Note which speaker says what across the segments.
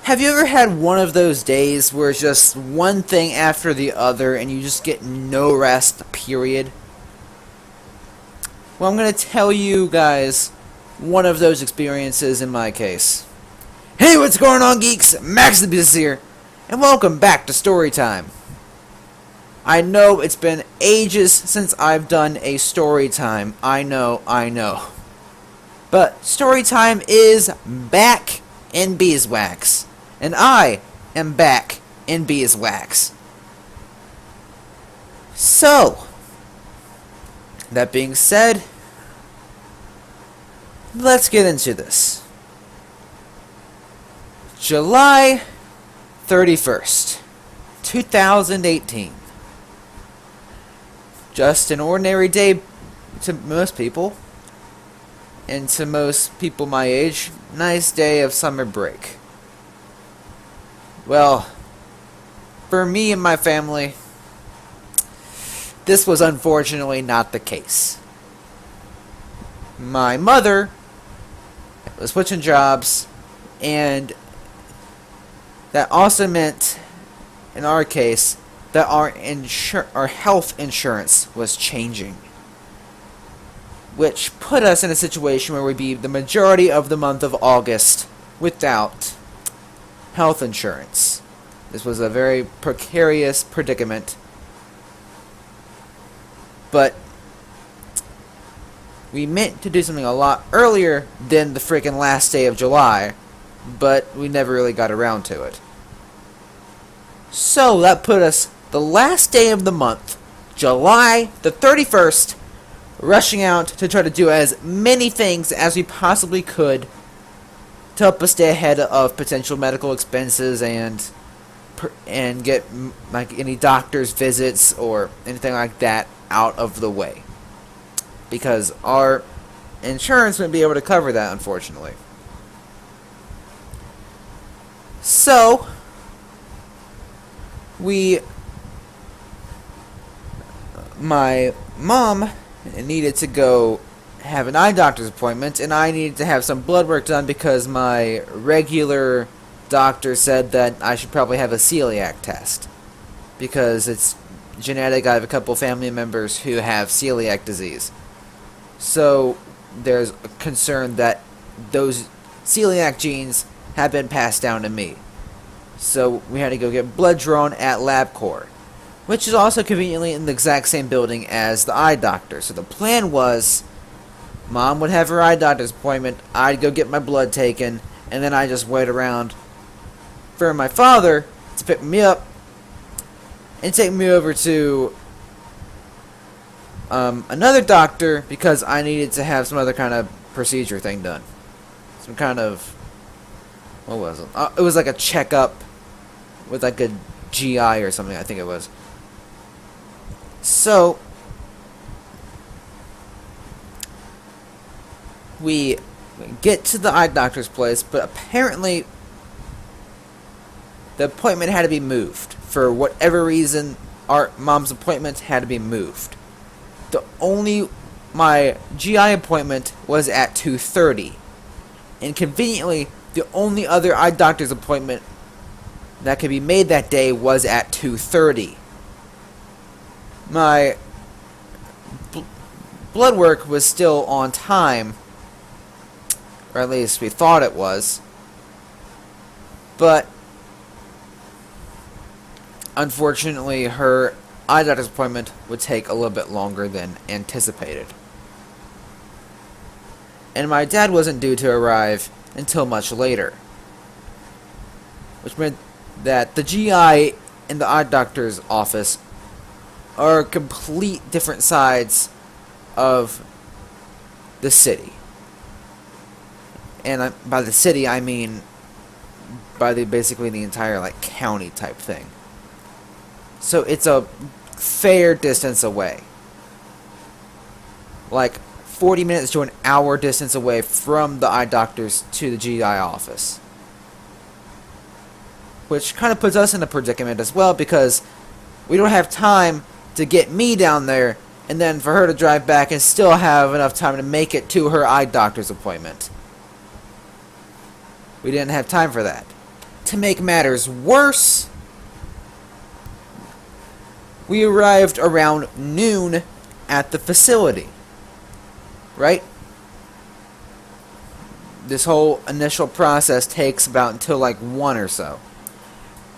Speaker 1: Have you ever had one of those days where it's just one thing after the other and you just get no rest, period? Well, I'm going to tell you guys one of those experiences in my case. Hey, what's going on, geeks? Max the Business here, and welcome back to Storytime. I know it's been ages since I've done a Storytime. I know. But Storytime is back in beeswax. And I am back in beeswax. So, that being said, let's get into this. July 31st, 2018. Just an ordinary day to most people. And to most people my age, nice day of summer break. Well, for me and my family, this was unfortunately not the case. My mother was switching jobs, and that also meant, in our case, that our health insurance was changing, which put us in a situation where we'd be the majority of the month of August without health insurance. This was a very precarious predicament, but we meant to do something a lot earlier than the freaking last day of July, but we never really got around to it. So that put us the last day of the month, July the 31st, rushing out to try to do as many things as we possibly could to help us stay ahead of potential medical expenses and get like any doctor's visits or anything like that out of the way, because our insurance wouldn't be able to cover that, unfortunately. So my mom needed to go have an eye doctor's appointment, and I needed to have some blood work done because my regular doctor said that I should probably have a celiac test because it's genetic. I have a couple family members who have celiac disease, so there's a concern that those celiac genes have been passed down to me. So we had to go get blood drawn at LabCorp, which is also conveniently in the exact same building as the eye doctor. So the plan was, Mom would have her eye doctor's appointment, I'd go get my blood taken, and then I'd just wait around for my father to pick me up and take me over to another doctor because I needed to have some other kind of procedure thing done. Some kind of, what was it? It was like a checkup with like a GI or something, I think it was. So we get to the eye doctor's place, but apparently the appointment had to be moved. For whatever reason, our mom's appointment had to be moved. My GI appointment was at 2:30. And conveniently, the only other eye doctor's appointment that could be made that day was at 2:30. My blood work was still on time, or at least we thought it was, but unfortunately her eye doctor's appointment would take a little bit longer than anticipated. And my dad wasn't due to arrive until much later, which meant that the GI and the eye doctor's office are complete different sides of the city. And by the city, I mean by basically the entire like county type thing. So it's a fair distance away, like 40 minutes to an hour distance away from the eye doctor's to the GI office, which kind of puts us in a predicament as well because we don't have time to get me down there and then for her to drive back and still have enough time to make it to her eye doctor's appointment. We didn't have time for that. to make matters worse, we arrived around noon at the facility. Right? This whole initial process takes about until like 1 or so.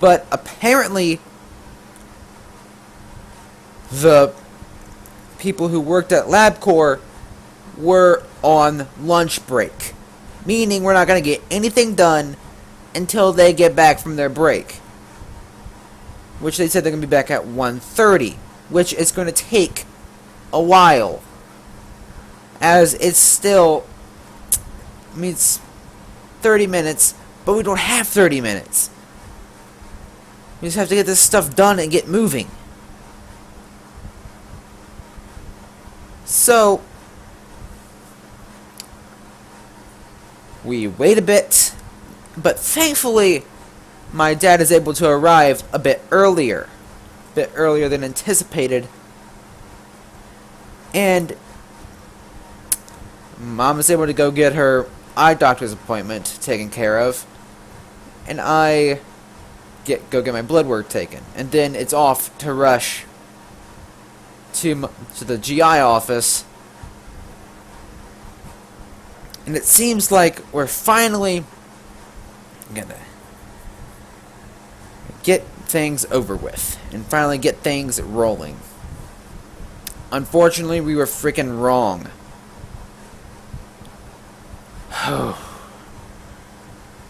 Speaker 1: But apparently, the people who worked at LabCorp were on lunch break. Meaning we're not going to get anything done until they get back from their break. Which they said they're going to be back at 1:30. Which is going to take a while. As it's still... I mean, it's 30 minutes, but we don't have 30 minutes. We just have to get this stuff done and get moving. So, we wait a bit, but thankfully, my dad is able to arrive a bit earlier than anticipated, and Mom is able to go get her eye doctor's appointment taken care of, and I go get my blood work taken, and then it's off to rush to the GI office, and it seems like we're finally gonna get things over with and finally get things rolling. Unfortunately, we were freaking wrong.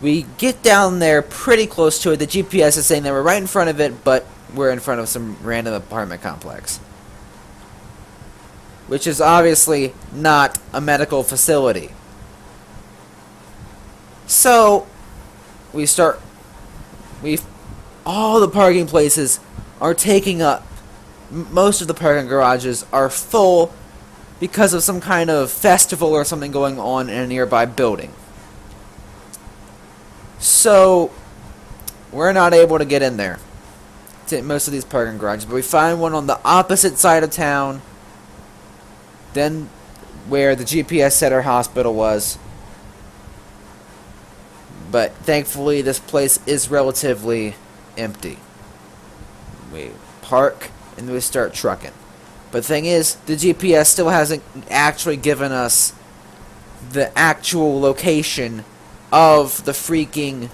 Speaker 1: We get down there pretty close to it. The GPS is saying that we're right in front of it, but we're in front of some random apartment complex, which is obviously not a medical facility. So all the parking places are taking up. Most of the parking garages are full because of some kind of festival or something going on in a nearby building. So we're not able to get in there to most of these parking garages, but we find one on the opposite side of town than where the GPS said our hospital was. But thankfully this place is relatively empty. We park and we start trucking. But the thing is, the GPS still hasn't actually given us the actual location of the freaking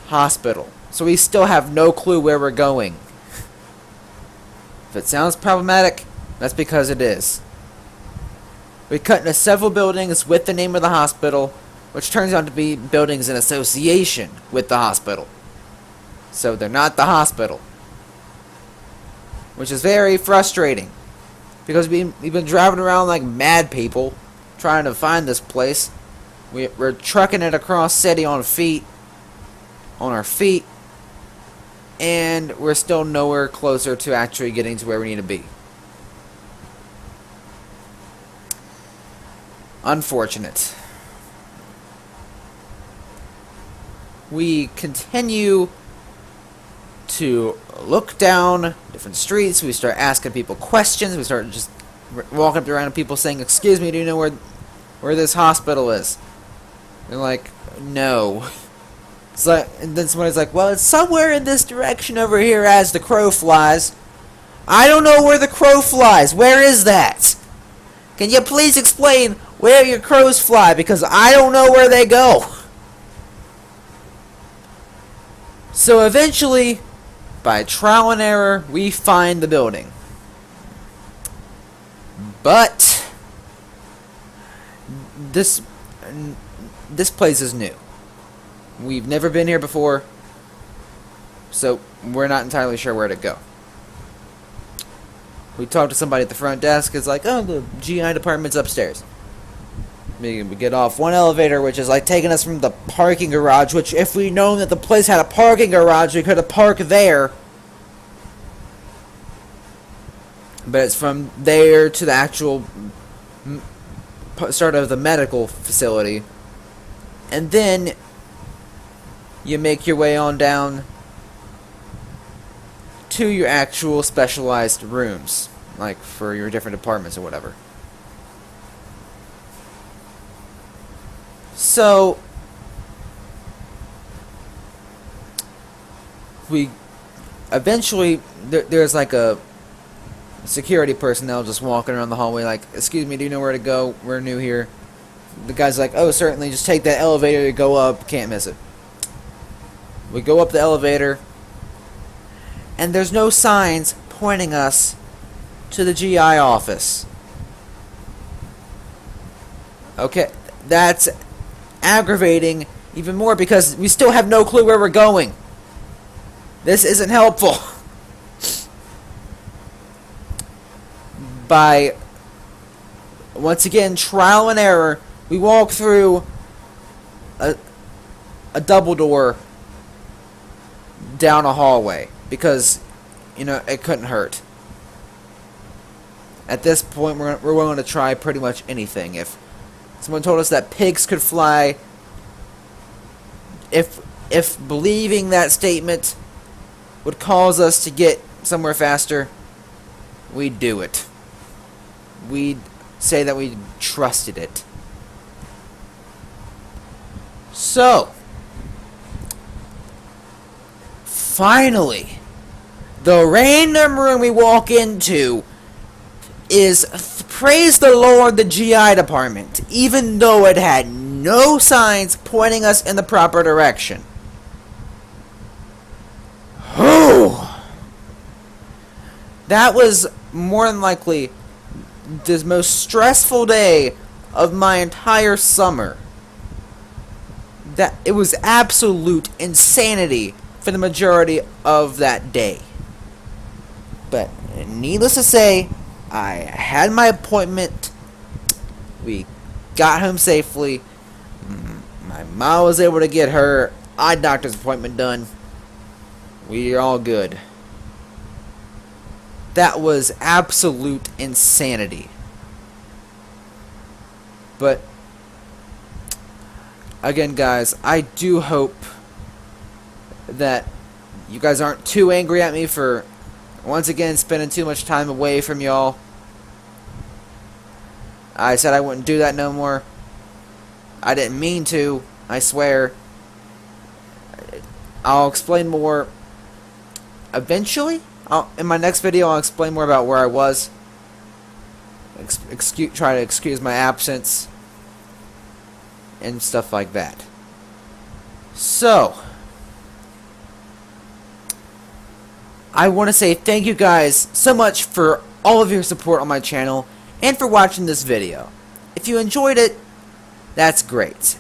Speaker 1: hospital. So we still have no clue where we're going. If it sounds problematic, that's because it is. We cut into several buildings with the name of the hospital, which turns out to be buildings in association with the hospital. So they're not the hospital. Which is very frustrating. Because we've been driving around like mad people trying to find this place. We're trucking it across city on our feet. And we're still nowhere closer to actually getting to where we need to be. Unfortunate. We continue to look down different streets. We start asking people questions. We start just walking up to random people saying, "Excuse me, do you know where this hospital is?" They're like, "No." It's like, and then somebody's like, "Well, it's somewhere in this direction over here as the crow flies." I don't know where the crow flies. Where is that? Can you please explain where your crows fly? Because I don't know where they go. So eventually, by trial and error, we find the building. But this place is new. We've never been here before, so we're not entirely sure where to go. We talked to somebody at the front desk. It's like, "Oh, the GI department's upstairs." We get off one elevator, which is like taking us from the parking garage, which if we'd known that the place had a parking garage, we could have parked there. But it's from there to the actual start of the medical facility. And then you make your way on down to your actual specialized rooms, like for your different departments or whatever. So we eventually there's like a security personnel just walking around the hallway like, excuse me, do you know where to go? We're new here. The guy's like, oh, certainly, just take that elevator to go up, can't miss it. We go up the elevator, and there's no signs pointing us to the GI office. Okay, that's aggravating even more because we still have no clue where we're going. This isn't helpful. By, once again, trial and error, we walk through a double door down a hallway because, you know, it couldn't hurt. At this point, we're willing to try pretty much anything. If someone told us that pigs could fly, if believing that statement would cause us to get somewhere faster, we'd do it. We'd say that we trusted it. So, finally, the random room we walk into is, praise the Lord, the GI department, even though it had no signs pointing us in the proper direction. That was more than likely the most stressful day of my entire summer. That it was absolute insanity for the majority of that day. But needless to say, I had my appointment. We got home safely. My mom was able to get her eye doctor's appointment done. We are all good. That was absolute insanity. But again, guys, I do hope that you guys aren't too angry at me for once again spending too much time away from y'all. I said I wouldn't do that no more. I didn't mean to, I swear. I'll explain more eventually. In my next video, I'll explain more about where I was. Try to excuse my absence and stuff like that. So, I want to say thank you guys so much for all of your support on my channel and for watching this video. If you enjoyed it, that's great.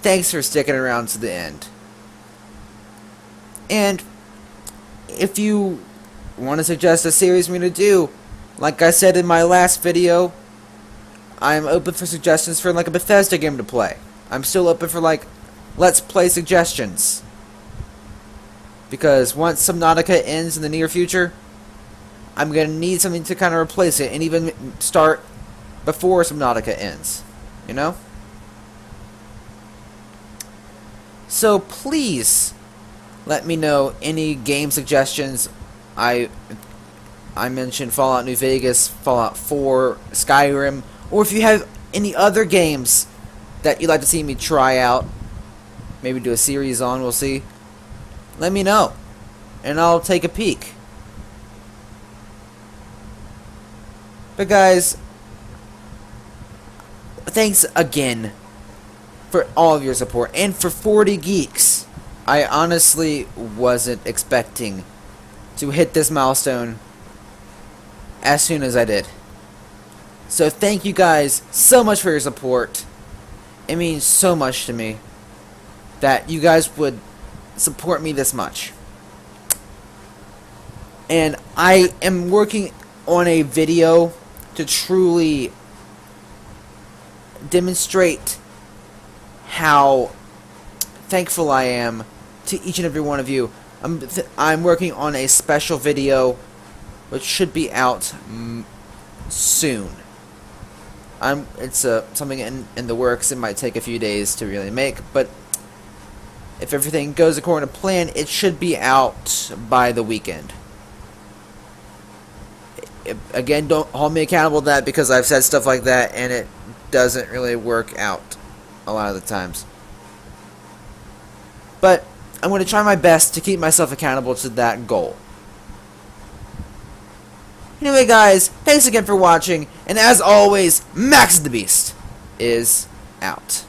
Speaker 1: Thanks for sticking around to the end. And if you want to suggest a series for me to do, like I said in my last video, I'm open for suggestions for like a Bethesda game to play. I'm still open for like Let's Play suggestions. Because once Subnautica ends in the near future, I'm going to need something to kind of replace it and even start before Subnautica ends. You know? So please let me know any game suggestions. I mentioned Fallout New Vegas, Fallout 4, Skyrim, or if you have any other games that you'd like to see me try out, maybe do a series on, we'll see. Let me know, and I'll take a peek. But guys, thanks again for all of your support, and for 40 geeks. I honestly wasn't expecting to hit this milestone as soon as I did. So thank you guys so much for your support. It means so much to me that you guys would support me this much. And I am working on a video to truly demonstrate how thankful I am to each and every one of you. I'm working on a special video which should be out soon. It's something in the works. It might take a few days to really make, but if everything goes according to plan, it should be out by the weekend. Again, don't hold me accountable to that because I've said stuff like that and it doesn't really work out a lot of the times. But I'm going to try my best to keep myself accountable to that goal. Anyway, guys, thanks again for watching, and as always, Max the Beast is out.